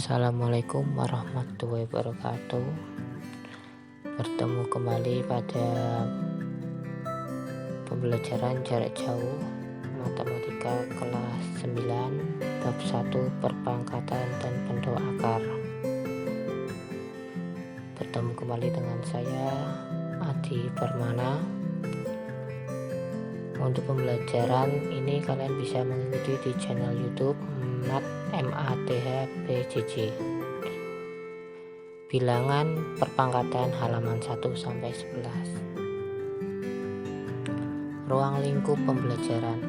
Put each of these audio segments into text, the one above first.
Assalamualaikum warahmatullahi wabarakatuh. Bertemu kembali pada pembelajaran jarak jauh matematika kelas 9 bab 1 perpangkatan dan bentuk akar. Bertemu kembali dengan saya Adi Permana. Untuk pembelajaran ini kalian bisa mengikuti di channel YouTube MATHPJJ. Bilangan perpangkatan halaman 1-11. Ruang lingkup pembelajaran.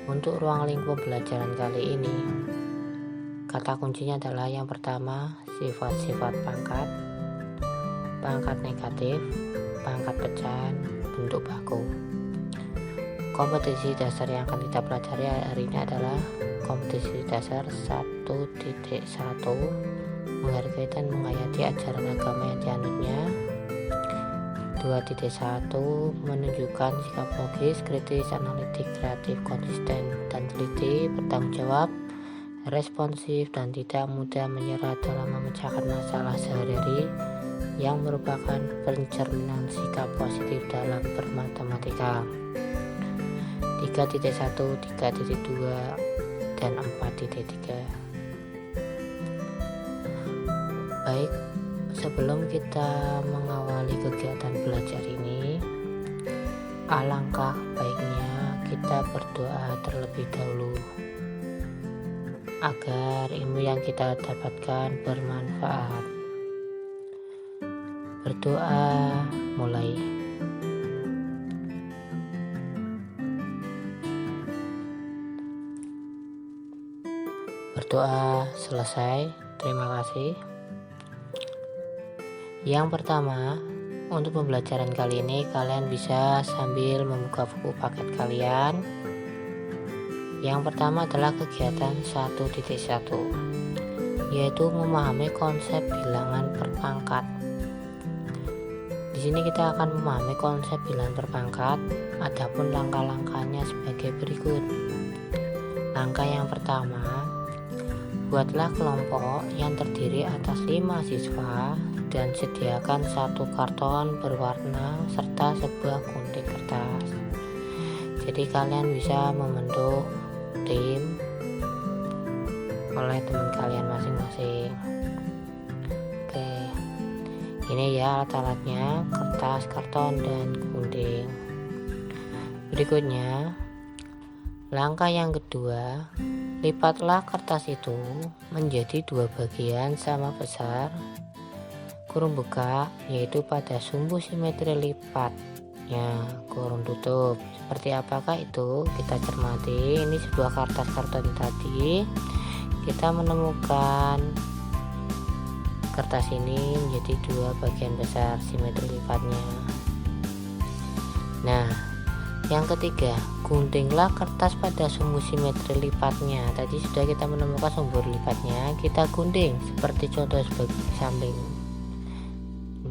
Untuk ruang lingkup pembelajaran kali ini, kata kuncinya adalah yang pertama, sifat-sifat pangkat, pangkat negatif, pangkat pecahan, bentuk baku. Kompetisi dasar yang akan kita pelajari hari ini adalah kompetisi dasar 1.1, menghargai dan menghayati ajaran agama yang dianutnya. 2.1, menunjukkan sikap logis, kritis, analitik, kreatif, konsisten, dan teliti, bertanggung jawab, responsif, dan tidak mudah menyerah dalam memecahkan masalah sehari-hari, yang merupakan pencerminan sikap positif dalam bermatematika. 3.1, 3.2, dan 4.3. Baik, sebelum kita mengawali kegiatan belajar ini, alangkah baiknya kita berdoa terlebih dahulu agar ilmu yang kita dapatkan bermanfaat. Berdoa mulai. Berdoa selesai. Terima kasih. Yang pertama, untuk pembelajaran kali ini kalian bisa sambil membuka buku paket kalian. Yang pertama adalah kegiatan 1.1, yaitu memahami konsep bilangan berpangkat. Di sini kita akan memahami konsep bilangan berpangkat, adapun langkah-langkahnya sebagai berikut. Langkah yang pertama, buatlah kelompok yang terdiri atas 5 siswa dan sediakan 1 karton berwarna serta sebuah gunting kertas. Jadi kalian bisa membentuk tim oleh teman kalian masing-masing. Oke, ini ya alat-alatnya, kertas, karton, dan gunting. Berikutnya, langkah yang kedua, lipatlah kertas itu menjadi 2 bagian sama besar, kurung buka, yaitu pada sumbu simetri lipatnya, kurung tutup. Seperti apakah itu? Kita cermati. Ini sebuah kertas karton tadi. Kita menemukan kertas ini menjadi 2 bagian besar simetri lipatnya. Nah, yang ketiga, guntinglah kertas pada sumbu simetri lipatnya. Tadi sudah kita menemukan sumbu lipatnya, kita gunting seperti contoh sebagai samping.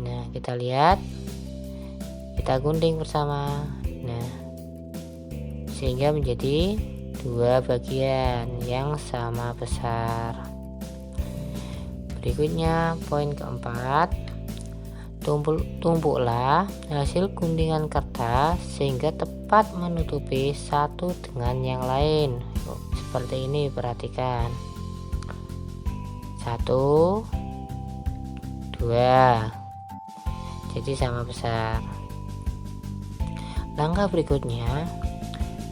Nah, kita lihat, kita gunting bersama. Nah, sehingga menjadi 2 bagian yang sama besar. Berikutnya, poin keempat, tumpuklah hasil guntingan kertas sehingga tepat menutupi satu dengan yang lain. Seperti ini, perhatikan. 1, 2, jadi sama besar. Langkah berikutnya,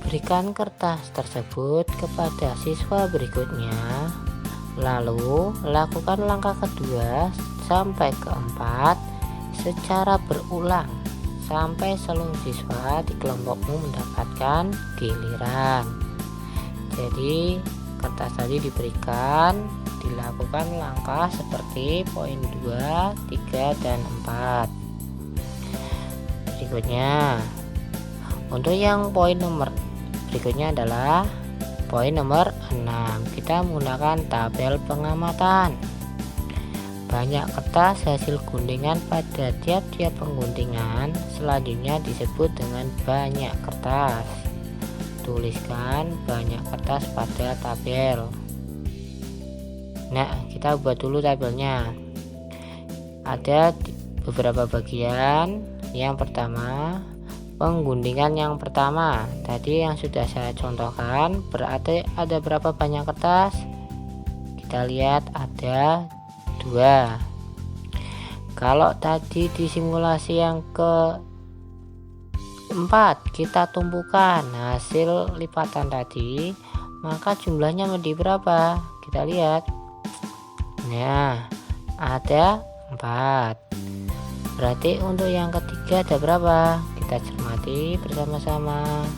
berikan kertas tersebut kepada siswa berikutnya. Lalu lakukan langkah kedua sampai keempat secara berulang sampai seluruh siswa di kelompokmu mendapatkan giliran. Jadi kertas tadi diberikan, dilakukan langkah seperti poin 2, 3, dan 4. Berikutnya, untuk yang poin nomor berikutnya adalah poin nomor 6. Kita menggunakan tabel pengamatan. Banyak kertas hasil guntingan pada tiap-tiap pengguntingan selanjutnya disebut dengan banyak kertas. Tuliskan banyak kertas pada tabel. Nah, kita buat dulu tabelnya. Ada beberapa bagian. Yang pertama, pengguntingan yang pertama. Tadi yang sudah saya contohkan, berarti ada berapa banyak kertas? Kita lihat ada 2. Kalau tadi di simulasi yang keempat kita tumpukan hasil lipatan tadi, maka jumlahnya menjadi berapa? Kita lihat. Nah, ada 4. Berarti untuk yang ketiga ada berapa? Kita cermati bersama-sama.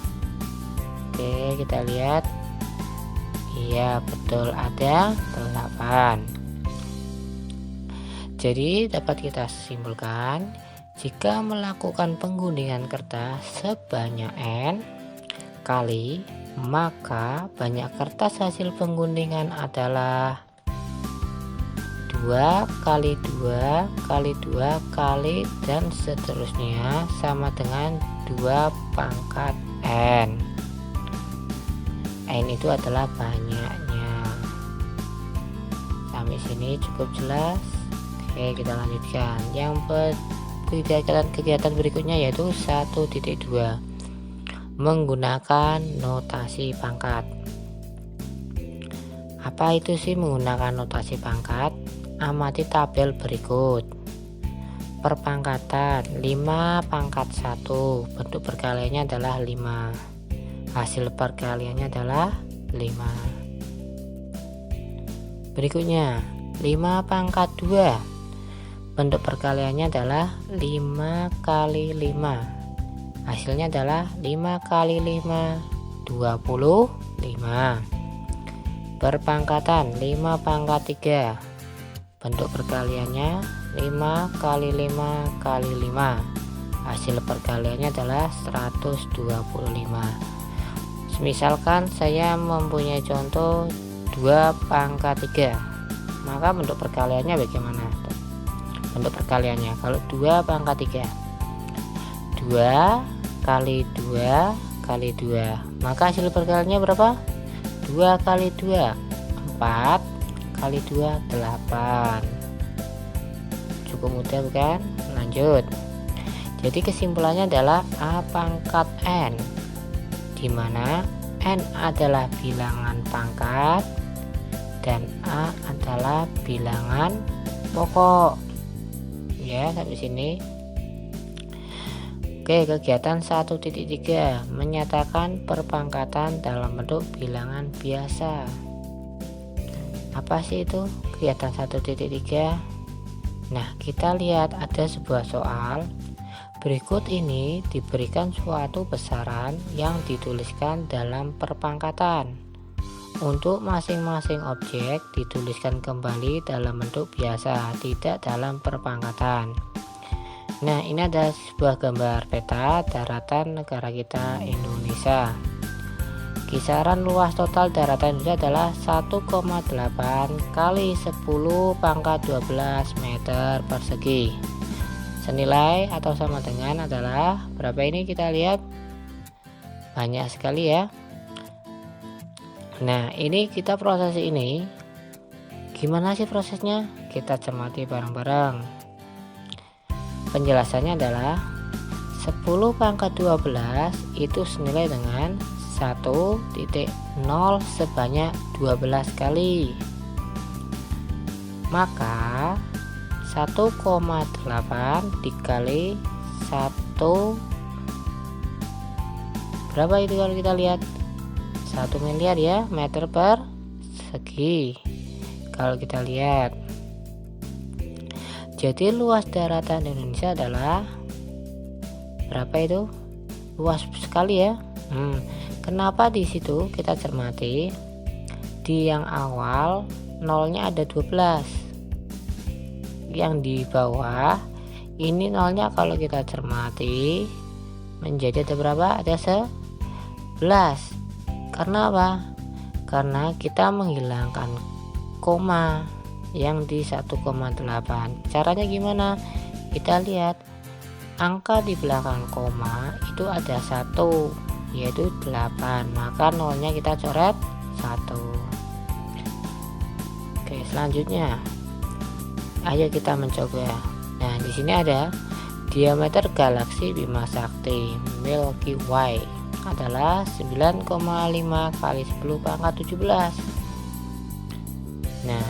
Oke, kita lihat. Iya, betul, ada 8. Jadi dapat kita simpulkan, jika melakukan pengguntingan kertas sebanyak N kali, maka banyak kertas hasil pengguntingan adalah 2 kali 2 kali 2 kali dan seterusnya sama dengan 2 pangkat N. N itu adalah banyaknya. Sampai sini cukup jelas. Oke, kita lanjutkan. Yang kegiatan berikutnya yaitu 1.2, menggunakan notasi pangkat. Apa itu sih menggunakan notasi pangkat? Amati tabel berikut. Perpangkatan 5 pangkat 1, bentuk perkaliannya adalah 5, hasil perkaliannya adalah 5. Berikutnya 5 pangkat 2, bentuk perkaliannya adalah 5 kali 5, hasilnya adalah 5 kali 5, 25. Perpangkatan 5 pangkat 3, bentuk perkaliannya 5 kali 5 kali 5, hasil perkaliannya adalah 125. Misalkan saya mempunyai contoh 2 pangkat 3, maka bentuk perkaliannya bagaimana? Bentuk perkaliannya kalau 2 pangkat 3, 2 kali 2 kali 2, maka hasil perkaliannya berapa? 2 kali 2 4 kali 2 8. Cukup mudah bukan? Lanjut. Jadi kesimpulannya adalah A pangkat N, di mana N adalah bilangan pangkat dan A adalah bilangan pokok. Ya, sampai sini. Oke, kegiatan 1.3, menyatakan perpangkatan dalam bentuk bilangan biasa. Apa sih itu kegiatan 1.3? Nah, kita lihat ada sebuah soal. Berikut ini diberikan suatu besaran yang dituliskan dalam perpangkatan. Untuk masing-masing objek dituliskan kembali dalam bentuk biasa, tidak dalam perpangkatan. Nah, ini ada sebuah gambar peta daratan negara kita Indonesia. Kisaran luas total daratan Indonesia adalah 1,8 kali 10 pangkat 12 meter persegi. Senilai atau sama dengan adalah berapa ini? Kita lihat banyak sekali ya. Nah, ini kita proses ini gimana sih prosesnya? Kita cermati bareng-bareng. Penjelasannya adalah 10 pangkat 12 itu senilai dengan 1.0 sebanyak 12 kali. Maka 1,8 dikali 1 berapa itu kalau kita lihat? 1 miliar ya, meter persegi. Kalau kita lihat, jadi luas daratan Indonesia adalah berapa itu? Luas sekali ya. Kenapa di situ kita cermati? Di yang awal nolnya ada 12. Yang di bawah ini nolnya kalau kita cermati menjadi ada berapa? Ada 11. Karena apa? Karena kita menghilangkan koma yang di 1,8. Caranya gimana? Kita lihat angka di belakang koma itu ada 1, yaitu 8, maka nolnya kita coret 1. Oke, Selanjutnya, ayo kita mencoba. Nah, di sini ada diameter galaksi Bima Sakti Milky Way adalah 9,5 kali 10 pangkat 17. Nah,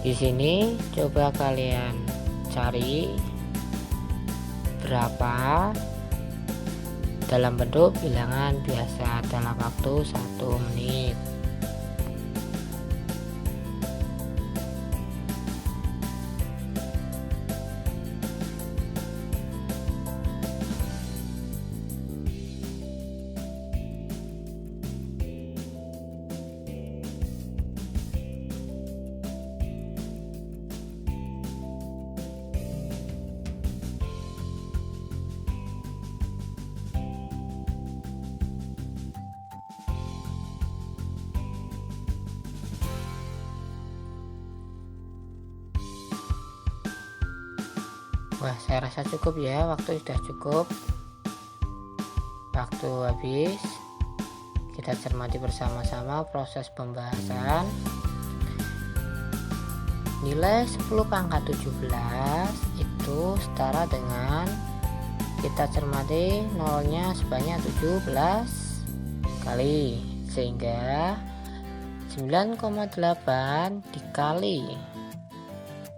di sini coba kalian cari berapa dalam bentuk bilangan biasa dalam waktu 1 menit. Wah, saya rasa cukup ya, waktu sudah cukup. Waktu habis. Kita cermati bersama-sama proses pembahasan. Nilai 10 pangkat 17 itu setara dengan, kita cermati nolnya sebanyak 17 kali, sehingga 9,8 dikali.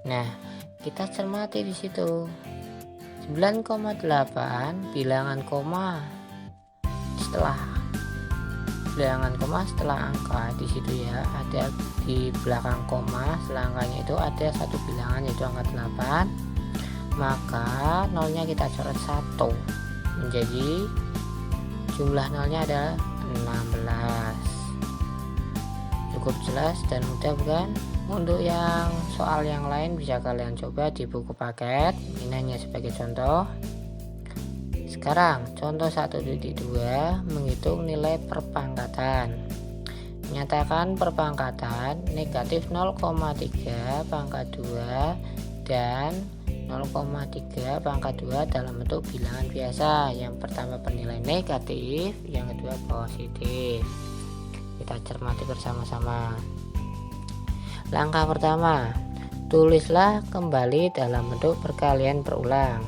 Nah, kita cermati di situ 9,8 bilangan koma setelah angka di situ ya, ada di belakang koma setelah angkanya itu ada satu bilangan yaitu angka 8, maka nolnya kita coret 1 menjadi jumlah nolnya adalah 16. Cukup jelas dan mudah bukan? Untuk yang soal yang lain bisa kalian coba di buku paket, ini hanya sebagai contoh. Sekarang contoh 1.2 menghitung nilai perpangkatan. Nyatakan perpangkatan negatif 0,3 pangkat 2 dan 0,3 pangkat 2 dalam bentuk bilangan biasa. Yang pertama bernilai negatif, yang kedua positif. Kita cermati bersama-sama. Langkah pertama, tulislah kembali dalam bentuk perkalian berulang.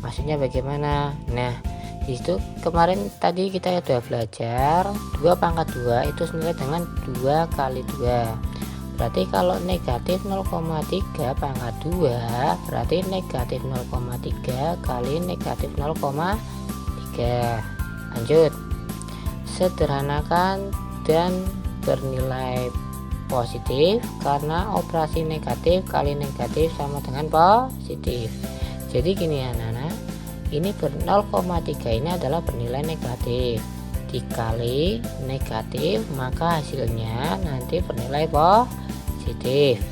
Maksudnya bagaimana? Nah, disitu kemarin tadi kita sudah belajar 2 pangkat 2 itu senilai dengan 2 kali 2. Berarti kalau negatif 0,3 pangkat 2 berarti negatif 0,3 kali negatif 0,3. Lanjut, sederhanakan dan bernilai positif karena operasi negatif kali negatif sama dengan positif. Jadi gini anak-anak, ini 0,3 ini adalah bernilai negatif dikali negatif, maka hasilnya nanti bernilai positif.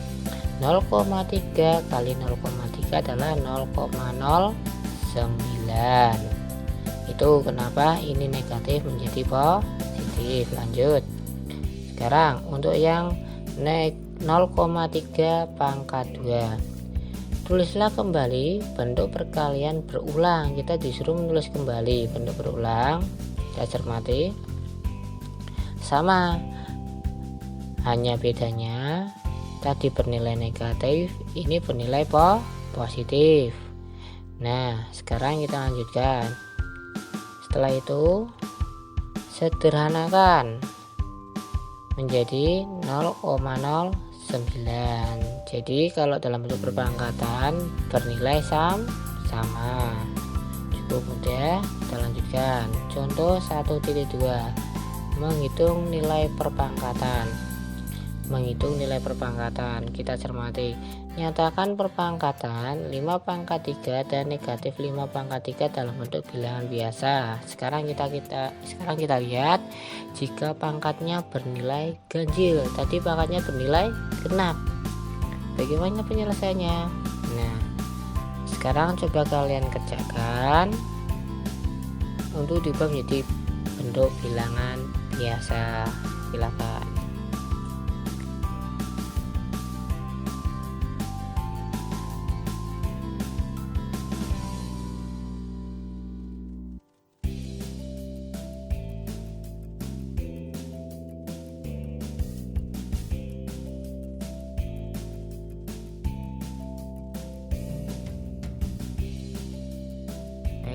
0,3 kali 0,3 adalah 0,09. Itu kenapa ini negatif menjadi positif. Lanjut, sekarang untuk yang 0,3 pangkat 2, tulislah kembali bentuk perkalian berulang. Kita disuruh menulis kembali bentuk berulang. Saya cermati sama, hanya bedanya tadi bernilai negatif, ini bernilai positif. Nah, sekarang kita lanjutkan. Setelah itu sederhanakan menjadi 0,09. Jadi kalau dalam bentuk perpangkatan bernilai sama. Cukup mudah. Kita lanjutkan. Contoh 1.2 menghitung nilai perpangkatan. Kita cermati. Nyatakan perpangkatan 5 pangkat 3 dan negatif 5 pangkat 3 dalam bentuk bilangan biasa. Sekarang kita lihat jika pangkatnya bernilai ganjil. Tadi pangkatnya bernilai genap. Bagaimana penyelesaiannya? Nah, sekarang coba kalian kerjakan untuk diubah menjadi bentuk bilangan biasa. Silakan.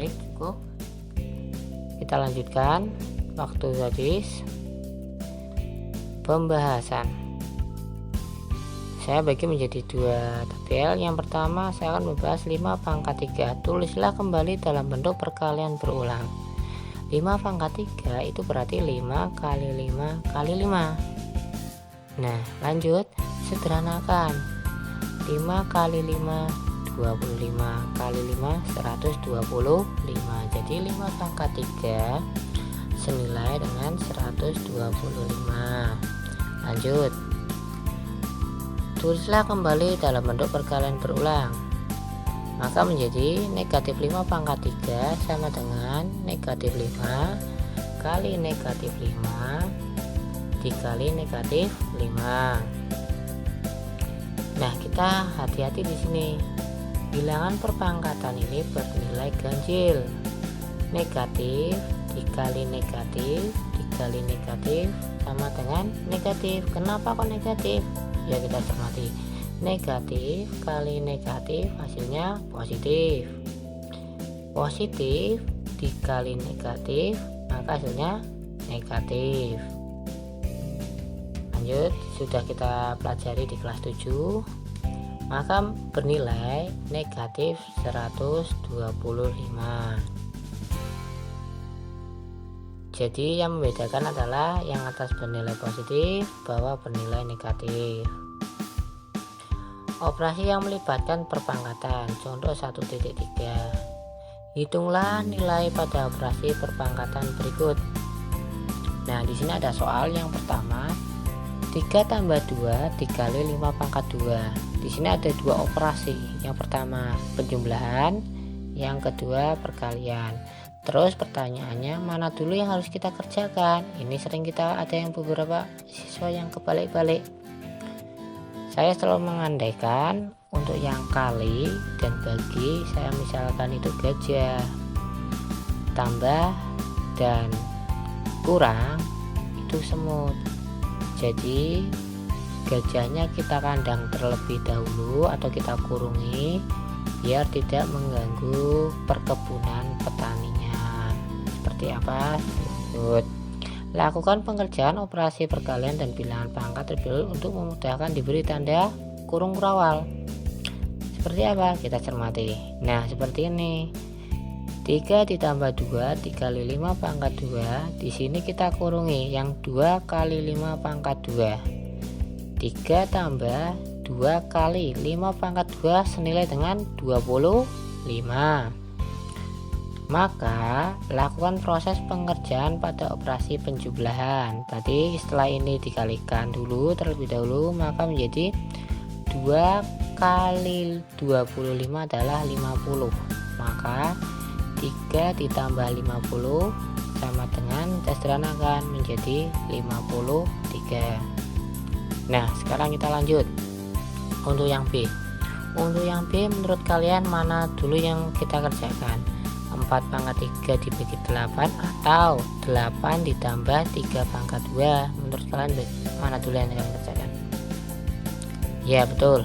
Baik, cukup. Kita lanjutkan. Waktu habis. Pembahasan. Saya bagi menjadi 2 tabel. Yang pertama saya akan membahas 5 pangkat 3. Tulislah kembali dalam bentuk perkalian berulang. 5 pangkat 3 itu berarti 5 kali 5 kali 5. Nah, lanjut, sederhanakan. 5 kali 5 25 kali 5 125. Jadi 5 pangkat 3 senilai dengan 125. Lanjut, tulislah kembali dalam bentuk perkalian berulang. Maka menjadi negatif 5 pangkat 3 sama dengan negatif 5 kali negatif 5 dikali negatif 5. Nah, kita hati-hati di sini. Bilangan perpangkatan ini bernilai ganjil. Negatif dikali negatif dikali negatif sama dengan negatif. Kenapa kok negatif? Ya, kita cermati. Negatif kali negatif hasilnya positif. Positif dikali negatif maka hasilnya negatif. Lanjut, sudah kita pelajari di kelas 7. Maka bernilai negatif 125. Jadi yang membedakan adalah yang atas bernilai positif, bawah bernilai negatif. Operasi yang melibatkan perpangkatan. Contoh 1.3. Hitunglah nilai pada operasi perpangkatan berikut. Nah, di sini ada soal yang pertama. 3 tambah 2 dikali 5 pangkat 2. Di sini ada 2 operasi. Yang pertama penjumlahan, yang kedua perkalian. Terus pertanyaannya, mana dulu yang harus kita kerjakan? Ini sering kita ada yang beberapa siswa yang kebalik-balik. Saya selalu mengandaikan untuk yang kali dan bagi, saya misalkan itu gajah, tambah dan kurang itu semut. Jadi gajahnya kita kandang terlebih dahulu atau kita kurungi biar tidak mengganggu perkebunan petaninya. Seperti apa? Lakukan pengerjaan operasi perkalian dan bilangan pangkat terlebih dahulu untuk memudahkan diberi tanda kurung kurawal. Seperti apa? Kita cermati. Nah, seperti ini. 3 ditambah 2 dikali 5 pangkat 2. Di sini kita kurungi yang 2 kali 5 pangkat 2. 3 tambah 2 kali 5 pangkat 2 senilai dengan 25. Maka lakukan proses pengerjaan pada operasi penjumlahan. Tadi setelah ini dikalikan dulu terlebih dahulu, maka menjadi 2 kali 25 adalah 50. Maka 3 ditambah 50 sama dengan, kita sederhanakan menjadi 53. Nah, sekarang kita lanjut untuk yang B. Untuk yang B, menurut kalian mana dulu yang kita kerjakan? 4 pangkat 3 dibagi 8 atau 8 ditambah 3 pangkat 2? Menurut kalian mana dulu yang kalian kerjakan? Ya, betul,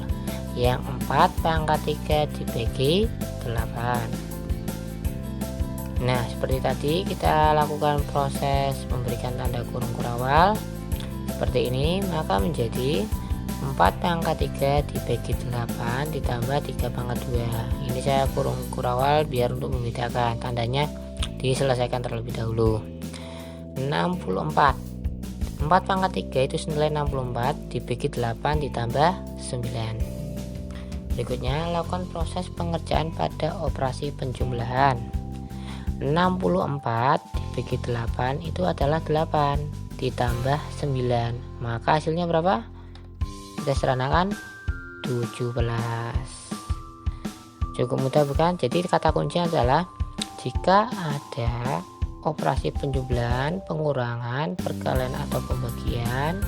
yang 4 pangkat 3 dibagi 8. Nah, seperti tadi kita lakukan proses memberikan tanda kurung kurawal seperti ini, maka menjadi 4 pangkat 3 dibagi 8 ditambah 3 pangkat 2. Ini saya kurung kurawal biar untuk membedakan, tandanya diselesaikan terlebih dahulu. 64. 4 pangkat 3 itu senilai 64 dibagi 8 ditambah 9. Berikutnya lakukan proses pengerjaan pada operasi penjumlahan. 64 dibagi 8 itu adalah 8 ditambah 9. Maka hasilnya berapa? Kita sederhanakan 17. Cukup mudah bukan? Jadi kata kuncinya adalah jika ada operasi penjumlahan, pengurangan, perkalian atau pembagian,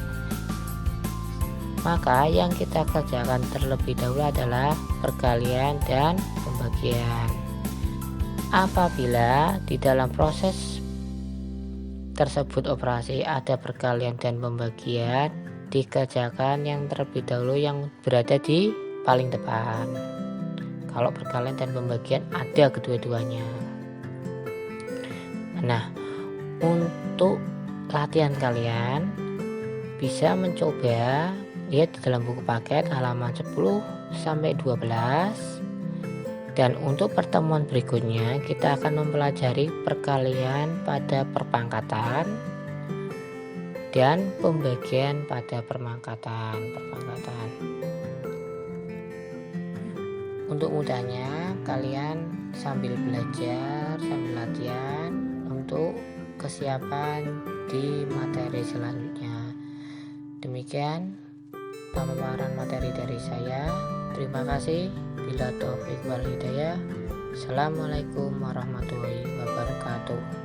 maka yang kita kerjakan terlebih dahulu adalah perkalian dan pembagian. Apabila di dalam proses tersebut operasi ada perkalian dan pembagian, dikerjakan yang terlebih dahulu yang berada di paling depan. Kalau perkalian dan pembagian ada kedua-duanya. Nah, untuk latihan kalian bisa mencoba lihat di dalam buku paket halaman 10 sampai 12. Dan untuk pertemuan berikutnya kita akan mempelajari perkalian pada perpangkatan dan pembagian pada perpangkatan. Untuk mudahnya kalian sambil belajar, sambil latihan untuk kesiapan di materi selanjutnya. Demikian pemaparan materi dari saya. Terima kasih. Bila taufiq wal hidayah. Assalamualaikum warahmatullahi wabarakatuh.